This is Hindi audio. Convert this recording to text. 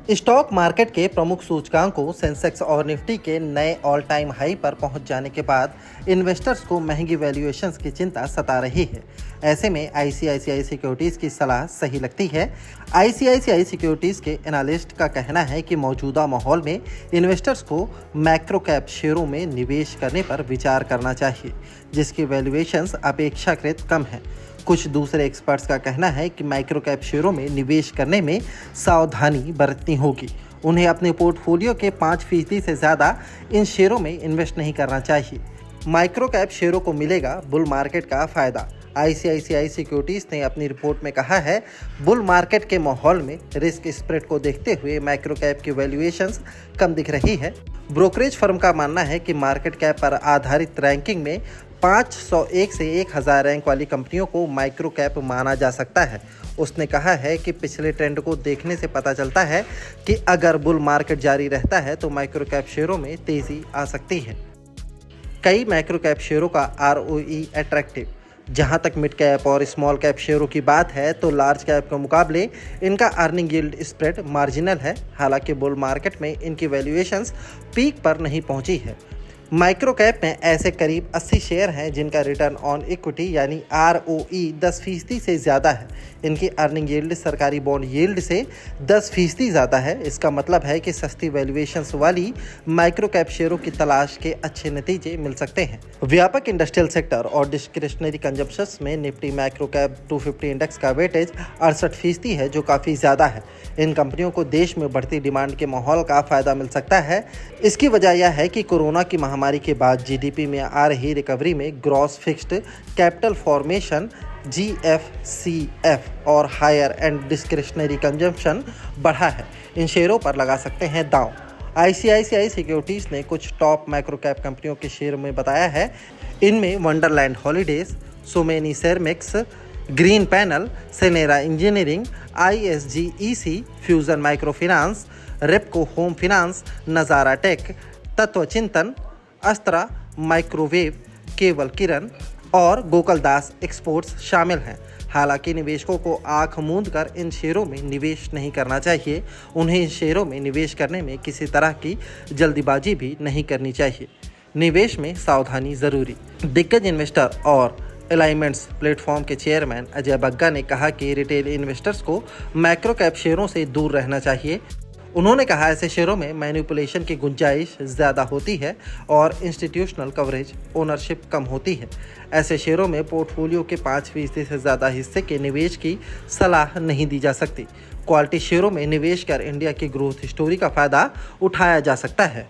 स्टॉक मार्केट के प्रमुख सूचकांकों सेंसेक्स और निफ्टी के नए ऑल टाइम हाई पर पहुंच जाने के बाद इन्वेस्टर्स को महंगी वैल्यूएशंस की चिंता सता रही है। ऐसे में आईसीआईसीआई सिक्योरिटीज़ की सलाह सही लगती है। आईसीआईसीआई सिक्योरिटीज़ के एनालिस्ट का कहना है कि मौजूदा माहौल में इन्वेस्टर्स को मैक्रो कैप शेयरों में निवेश करने पर विचार करना चाहिए, जिसकी वैल्यूएशंस अपेक्षाकृत कम है। कुछ दूसरे एक्सपर्ट्स का कहना है कि माइक्रो कैप शेयरों में निवेश करने में सावधानी बरतनी होगी। उन्हें अपने पोर्टफोलियो के 5% से ज़्यादा इन शेयरों में इन्वेस्ट नहीं करना चाहिए। माइक्रो कैप शेयरों को मिलेगा बुल मार्केट का फ़ायदा। आईसीआईसीआई सिक्योरिटीज़ ने अपनी रिपोर्ट में कहा है, बुल मार्केट के माहौल में रिस्क स्प्रेड को देखते हुए माइक्रो कैप की वैल्यूएशंस कम दिख रही है। ब्रोकरेज फर्म का मानना है कि मार्केट कैप पर आधारित रैंकिंग में 501 से 1000 रैंक वाली कंपनियों को माइक्रो कैप माना जा सकता है। उसने कहा है कि पिछले ट्रेंड को देखने से पता चलता है कि अगर बुल मार्केट जारी रहता है तो माइक्रो कैप शेयरों में तेज़ी आ सकती है। कई माइक्रो कैप शेयरों का आरओई अट्रैक्टिव। जहां तक मिड कैप और स्मॉल कैप शेयरों की बात है तो लार्ज कैप के मुकाबले इनका अर्निंग यील्ड स्प्रेड मार्जिनल है। हालांकि बुल मार्केट में इनकी वैल्यूएशंस पीक पर नहीं पहुंची है। माइक्रो कैप में ऐसे करीब 80 शेयर हैं जिनका रिटर्न ऑन इक्विटी यानी आरओई 10% से ज़्यादा है। इनकी अर्निंग यील्ड सरकारी बॉन्ड यील्ड से 10% ज़्यादा है। इसका मतलब है कि सस्ती वैल्यूएशंस वाली माइक्रो कैप शेयरों की तलाश के अच्छे नतीजे मिल सकते हैं। व्यापक इंडस्ट्रियल सेक्टर और डिस्क्रिशनरी कंजप्शंस में निफ्टी माइक्रो कैप 250 इंडेक्स का वेटेज 68% है, जो काफ़ी ज़्यादा है। इन कंपनियों को देश में बढ़ती डिमांड के माहौल का फ़ायदा मिल सकता है। इसकी वजह यह है कि कोरोना की महामारी के बाद जीडीपी में आ रही रिकवरी में gross fixed capital formation GFCF और हायर एंड डिस्क्रिशनरी कंजम्पशन बढ़ा है। इन शेयरों पर लगा सकते हैं दांव। आईसीआईसीआई सिक्योरिटीज़ ने कुछ टॉप माइक्रो कैप कंपनियों के शेयर में बताया है। इनमें Wonderland Holidays, Somany Ceramics, Greenpanel, Sansera Engineering, ISGEC, Fusion Micro Finance, Repco Home Finance, Nazara Tech, Tatva Chintan, अस्त्रा microwave, केवल किरण और गोकुलदास एक्सपोर्ट्स शामिल हैं। हालांकि निवेशकों को आंख मूंद कर इन शेयरों में निवेश नहीं करना चाहिए। उन्हें इन शेयरों में निवेश करने में किसी तरह की जल्दीबाजी भी नहीं करनी चाहिए। निवेश में सावधानी ज़रूरी। दिग्गज इन्वेस्टर और अलाइनमेंट्स प्लेटफॉर्म के चेयरमैन अजय बग्गा ने कहा कि रिटेल इन्वेस्टर्स को माइक्रो कैप शेयरों से दूर रहना चाहिए। उन्होंने कहा, ऐसे शेयरों में मैनिपुलेशन की गुंजाइश ज़्यादा होती है और इंस्टीट्यूशनल कवरेज ओनरशिप कम होती है। ऐसे शेयरों में पोर्टफोलियो के 5% से ज़्यादा हिस्से के निवेश की सलाह नहीं दी जा सकती। क्वालिटी शेयरों में निवेश कर इंडिया की ग्रोथ स्टोरी का फ़ायदा उठाया जा सकता है।